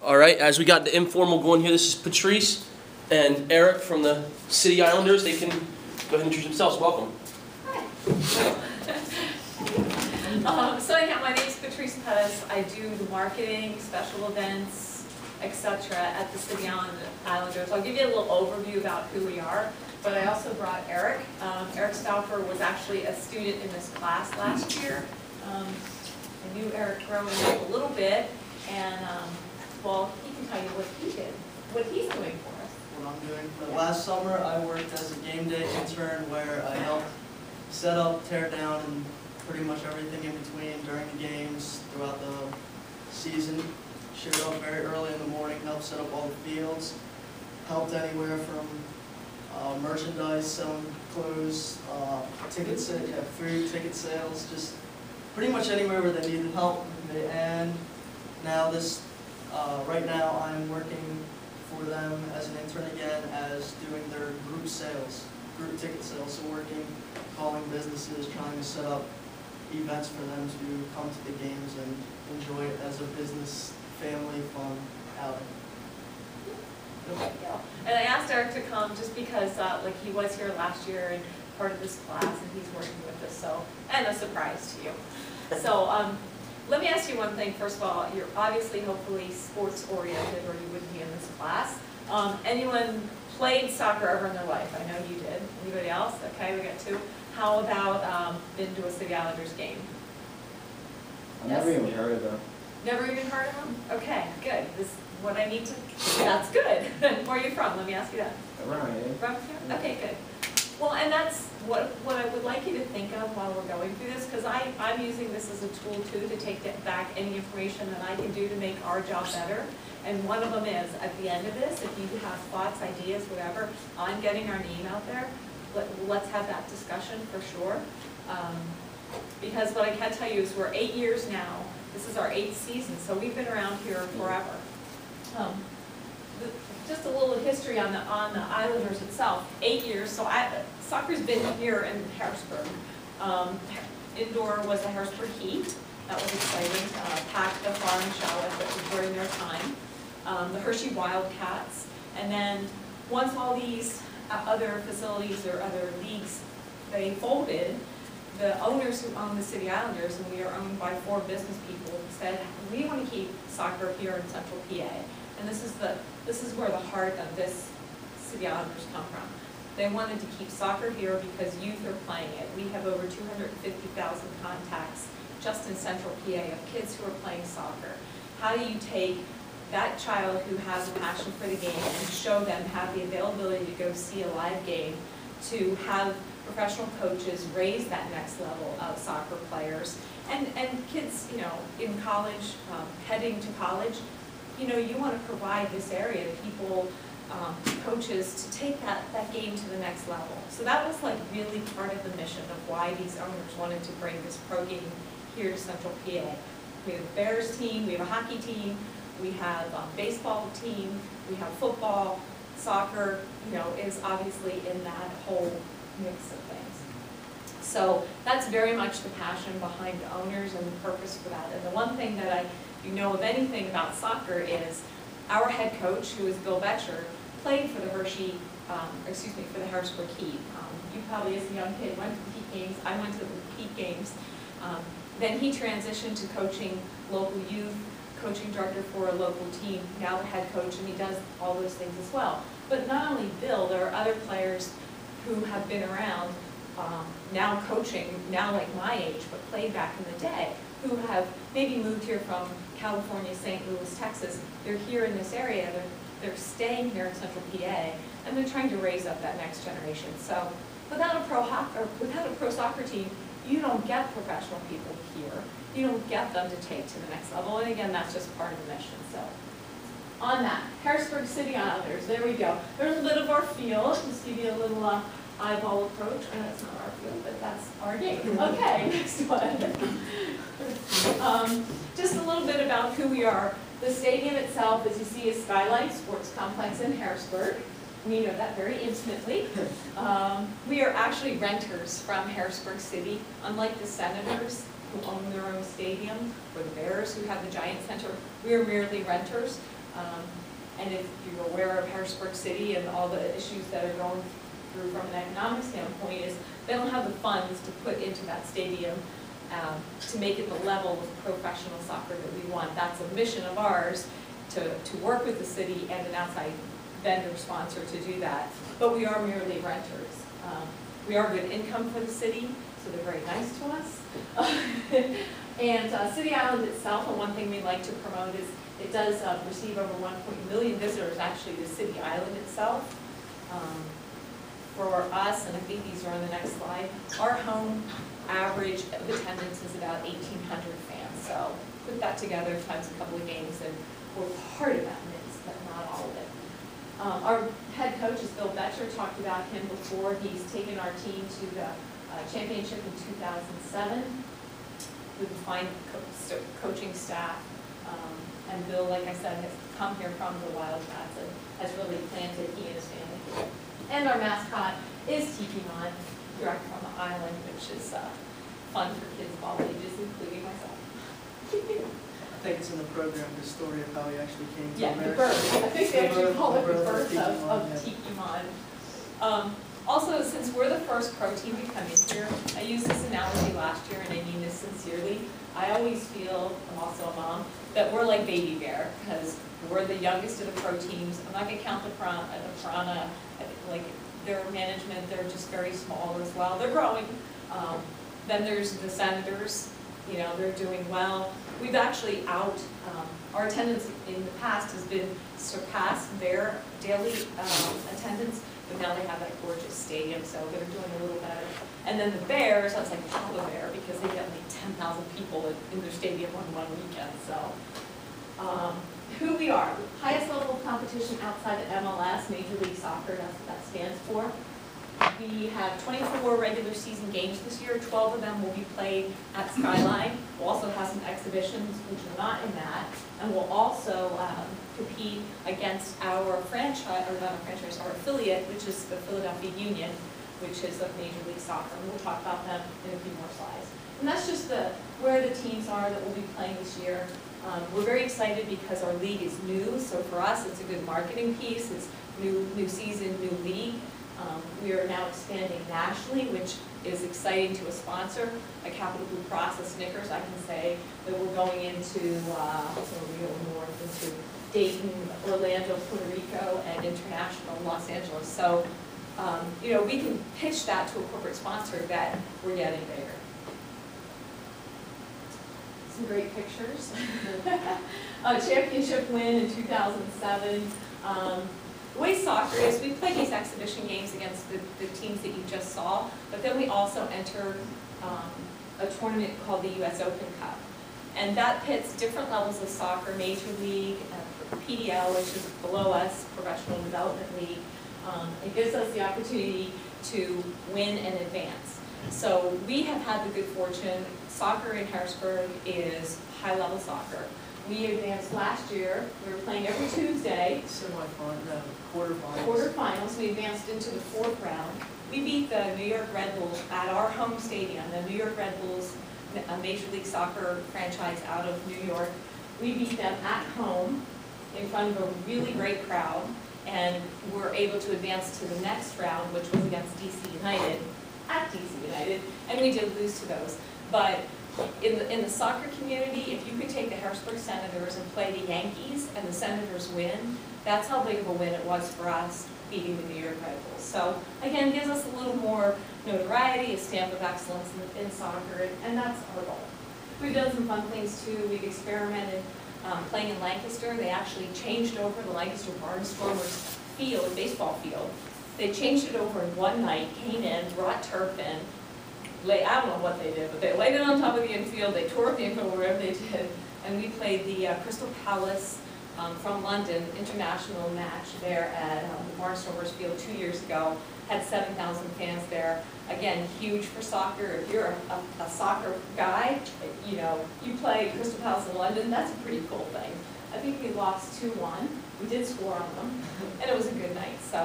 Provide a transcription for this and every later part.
All right, as we got the informal going here, this is Patrice and Eric from the City Islanders. They can go ahead and introduce themselves. Welcome. Hi. So anyhow, my name is Patrice Pettis. I do the marketing, special events, etc. at the City Islanders. I'll give you a little overview about who we are, but I also brought Eric. Eric Stauffer was actually a student in this class last year. I knew Eric growing up a little bit, and well, he can tell you what he did, what he's doing for us. What I'm doing. Last summer, I worked as a game day intern where I helped set up, tear down, and pretty much everything in between during the games, throughout the season. Showed up very early in the morning, helped set up all the fields, helped anywhere from merchandise, selling clothes, ticket sales, food, ticket sales, just pretty much anywhere where they needed help. And now right now I'm working for them as an intern again, as doing their group sales, group ticket sales. So working, calling businesses, trying to set up events for them to come to the games and enjoy it as a business, family, fun outing. And I asked Eric to come just because like he was here last year and part of this class, and he's working with us, so, and a surprise to you. So let me ask you one thing. First of all, you're obviously, hopefully, sports oriented, or you wouldn't be in this class. Anyone played soccer ever in their life? I know you did. Anybody else? Okay, we got two. How about been to a City Islanders game? I've never even heard of them. Never even heard of them? Okay, good. This is what I need to, that's good. Where are you from? Let me ask you that. Around here. From here? Okay, good. Well, and that's what I would like you to think of while we're going through this, because I'm using this as a tool too to take back any information that I can do to make our job better. And one of them is, at the end of this, if you have thoughts, ideas, whatever, on getting our name out there, let's have that discussion for sure. Because what I can tell you is we're 8 years now. This is our 8th season, so we've been around here forever. Just a little history on the Islanders itself. 8 years, so soccer's been here in Harrisburg. Indoor was the Harrisburg Heat. That was exciting. Packed the Farm Charlotte, that was during their time. The Hershey Wildcats. And then once all these other facilities or other leagues, they folded, the owners who own the City Islanders, and we are owned by 4 business people, said, we want to keep soccer here in Central PA. And this is where the heart of this City Islanders come from. They wanted to keep soccer here because youth are playing it. We have over 250,000 contacts just in Central PA of kids who are playing soccer. How do you take that child who has a passion for the game and show them, have the availability to go see a live game, to have professional coaches raise that next level of soccer players, and kids, you know, in college, heading to college, you know, you want to provide this area to people, coaches, to take that game to the next level. So that was like really part of the mission of why these owners wanted to bring this pro game here to Central PA. We have a Bears team, we have a hockey team, we have a baseball team, we have football, soccer, you know, is obviously in that whole mix of things. So that's very much the passion behind the owners and the purpose for that. And the one thing that you know of anything about soccer is our head coach, who is Bill Betcher, played for the for the Harrisburg Heat. You probably, as a young kid, went to the Heat games. I went to the Heat games. Then he transitioned to coaching local youth, coaching director for a local team, now the head coach, and he does all those things as well. But not only Bill, there are other players who have been around, now coaching, now like my age, but played back in the day, who have maybe moved here from California, St. Louis, Texas. They're here in this area, they're staying here in Central PA, and they're trying to raise up that next generation. So without a pro soccer team, you don't get professional people here. You don't get them to take to the next level, and again, that's just part of the mission. So on that, Harrisburg City Islanders, there we go. There's a bit of our field, just give you a little eyeball approach. I know it's not our field, but that's our game. Okay, next one. Just a little bit about who we are. The stadium itself, as you see, is Skyline Sports Complex in Harrisburg. We know that very intimately. We are actually renters from Harrisburg City, unlike the Senators, who own their own stadium, or the Bears, who have the Giant Center. We are merely renters. And if you're aware of Harrisburg City and all the issues that are going through from an economic standpoint, is they don't have the funds to put into that stadium to make it the level of professional soccer that we want. That's a mission of ours, to work with the city and an outside vendor sponsor to do that. But we are merely renters. We are good income for the city, so they're very nice to us. And City Island itself, and one thing we like to promote is it does receive over 1 million visitors, actually, to City Island itself. For us, and I think these are on the next slide, our home average of attendance is about 1,800 fans. So put that together times a couple of games, and we're part of that mix, but not all of it. Our head coach is Bill Betcher. Talked about him before. He's taken our team to the championship in 2007 with a fine coaching staff. And Bill, like I said, has come here from the Wildcats and has really planted, he and his family here. And our mascot is Tiki Mon, direct from the island, which is fun for kids of all ages, including myself. I think it's in the program, the story of how he actually came to Yeah, the America. birth. I think they actually call it the birth Tiki Mon, of yeah. Tiki Mon. Also, since we're the first pro team to come in here, I used this analogy last year, and I mean this sincerely. I always feel, I'm also a mom, that we're like Baby Bear, because we're the youngest of the pro teams. I'm not going to count the Piranha, like their management, they're just very small as well. They're growing. Then there's the Senators, you know, they're doing well. We've actually our attendance in the past has been surpassed their daily attendance, but now they have that gorgeous stadium, so they're doing a little better. And then the Bears, that's like Papa Bear, because they get like 10,000 people in their stadium on one weekend, so. Who we are, highest level of competition outside of MLS, Major League Soccer, that's what that stands for. We have 24 regular season games this year. 12 of them will be played at Skyline. We'll also have some exhibitions which are not in that. And we'll also compete against our franchise, or not our franchise, our affiliate, which is the Philadelphia Union, which is of Major League Soccer. And we'll talk about them in a few more slides. And that's just where the teams are that will be playing this year. We're very excited because our league is new, so for us it's a good marketing piece. It's new season, new league. We are now expanding nationally, which is exciting to a sponsor, a Capital Blue Cross, a Snickers. I can say that we're going into north into Dayton, Orlando, Puerto Rico, and international Los Angeles. So, you know, we can pitch that to a corporate sponsor that we're getting bigger. Some great pictures. A championship win in 2007. The way soccer is, we play these exhibition games against the teams that you just saw, but then we also enter a tournament called the US Open Cup. And that pits different levels of soccer, Major League, PDL, which is below us, Professional Development League. It gives us the opportunity to win and advance. So we have had the good fortune, soccer in Harrisburg is high-level soccer. We advanced last year, we were playing every Tuesday. Quarterfinals. Quarterfinals, we advanced into the 4th round. We beat the New York Red Bulls at our home stadium. The New York Red Bulls, a Major League Soccer franchise out of New York. We beat them at home in front of a really great crowd, and were able to advance to the next round, which was against DC United, at DC United, and we did lose to those. But in the soccer community, if you could take the Harrisburg Senators and play the Yankees and the Senators win, that's how big of a win it was for us beating the New York Red Bulls. So again, gives us a little more notoriety, a stamp of excellence in soccer, and that's our goal. We've done some fun things too. We've experimented playing in Lancaster. They actually changed over the Lancaster Barnstormers field, baseball field. They changed it over in one night, came in, brought turf in, I don't know what they did, but they laid it on top of the infield, they tore up the infield, whatever they did, and we played the Crystal Palace from London international match there at the Barnstormers Field 2 years ago. Had 7,000 fans there. Again, huge for soccer. If you're a soccer guy, you know, you play Crystal Palace in London, that's a pretty cool thing. I think we lost 2-1. We did score on them, and it was a good night. So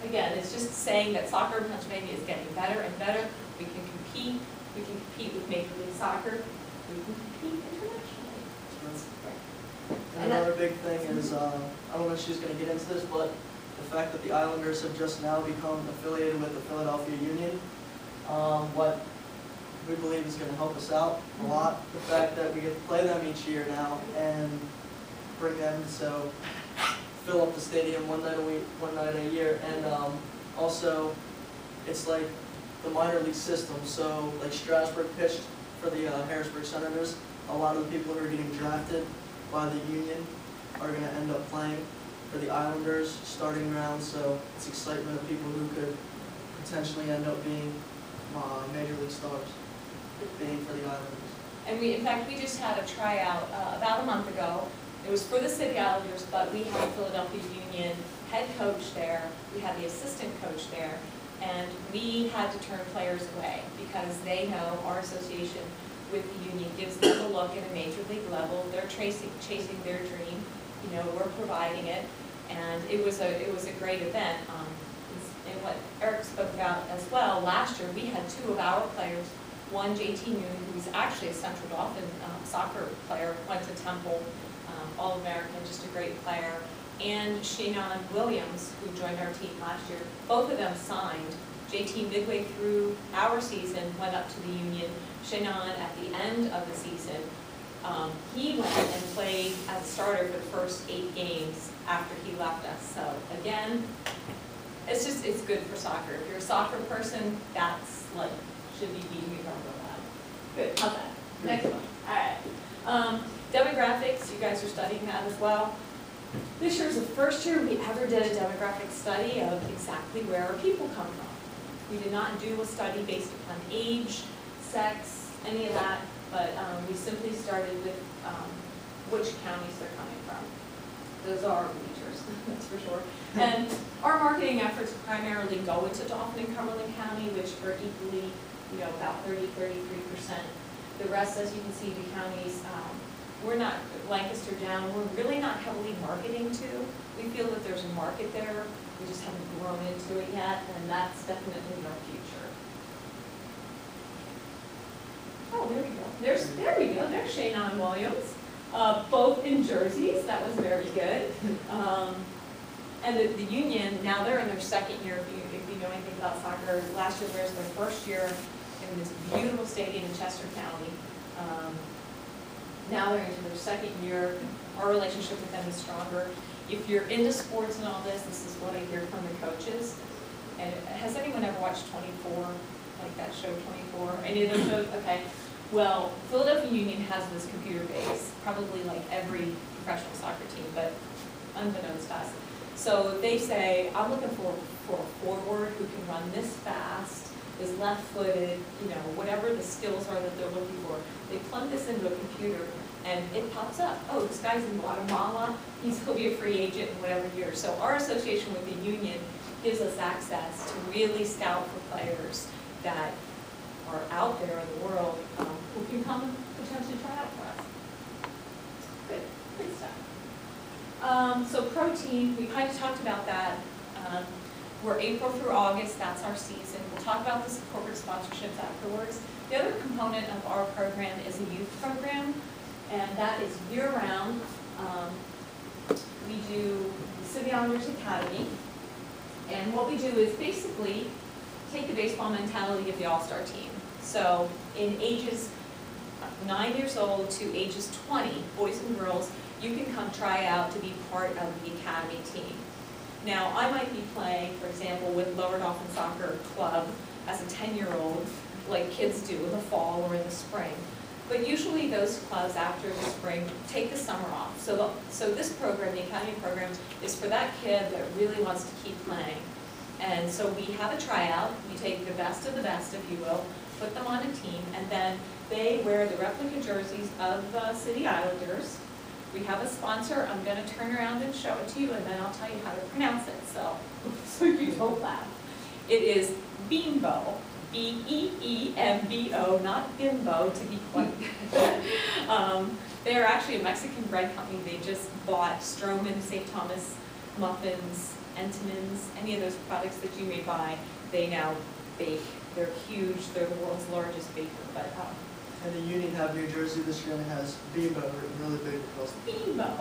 again, it's just saying that soccer in Pennsylvania is getting better and better. We can compete. We can compete with Major League Soccer. We can compete internationally. And another big thing is, I don't know if she's going to get into this, but the fact that the Islanders have just now become affiliated with the Philadelphia Union, what we believe is going to help us out a lot. The fact that we get to play them each year now and bring them, so fill up the stadium one night a year, and also it's like the minor league system. So like Strasburg pitched for the Harrisburg Senators. A lot of the people who are getting drafted by the Union are going to end up playing for the Islanders starting round. So it's excitement of people who could potentially end up being major league stars, being for the Islanders. And in fact, we just had a tryout about a month ago. It was for the City Islanders, but we had the Philadelphia Union head coach there, we had the assistant coach there, and we had to turn players away because they know our association with the union gives them a look at a major league level. They're chasing their dream. You know, we're providing it, and it was a great event. And what Eric spoke about as well, last year we had two of our players. One, JT Noon, who's actually a Central Dauphin soccer player, went to Temple, All-American, just a great player, and Shannon Williams, who joined our team last year. Both of them signed. JT midway through our season went up to the Union. Shannon at the end of the season, he went and played as a starter for the first 8 games after he left us. So again, it's good for soccer. If you're a soccer person, that's like, should be beating your drum real loud. Good, how's that? Next one, all right. Demographics, you guys are studying that as well. This year's the first year we ever did a demographic study of exactly where our people come from. We did not do a study based upon age, sex, any of that, but we simply started with which counties they're coming from. Those are features, that's for sure. And our marketing efforts primarily go into Dauphin and Cumberland County, which are equally, about 33%. The rest, as you can see, the counties, we're not, Lancaster down, we're really not heavily marketing to. We feel that there's a market there, we just haven't grown into it yet, and that's definitely our future. Oh, there we go. There's Shannon Williams, both in jerseys. That was very good. And the Union, now they're in their second year. If you know anything about soccer, last year was their first year in this beautiful stadium in Chester County. Now they're into their second year. Our relationship with them is stronger. If you're into sports and all this is what I hear from the coaches. And has anyone ever watched 24? Like that show 24? Any of those shows? Okay. Well, Philadelphia Union has this computer base, probably like every professional soccer team, but unbeknownst to us. So they say, I'm looking for a forward who can run this fast, is left-footed, whatever the skills are that they're looking for. They plug this into a computer and it pops up. Oh, this guy's in Guatemala, he'll be a free agent in whatever year. So our association with the union gives us access to really scout for players that are out there in the world who can come and potentially try out for us. Good stuff. So pro team, we kind of talked about that. We're April through August, that's our season. We'll talk about the corporate sponsorships afterwards. The other component of our program is a youth program, and that is year-round. We do the City Islanders Academy, and what we do is basically take the baseball mentality of the all-star team. So in ages 9 years old to ages 20, boys and girls, you can come try out to be part of the academy team. Now, I might be playing, for example, with Lower Dauphin Soccer Club as a 10-year-old, like kids do in the fall or in the spring. But usually those clubs after the spring take the summer off. So this program, the academy program, is for that kid that really wants to keep playing. And so we have a tryout. We take the best of the best, if you will, put them on a team, and then they wear the replica jerseys of the City Islanders. We have a sponsor. I'm going to turn around and show it to you, and then I'll tell you how to pronounce it, so you don't laugh. It is Beembo, B-E-E-M-B-O, not Bimbo, to be quite They are actually a Mexican bread company. They just bought Stroman, St. Thomas, muffins, Entenmann's, any of those products that you may buy, they now bake. They're huge. They're the world's largest baker. But And the Union Have New Jersey this year has Bebo, really big across the Bimbo.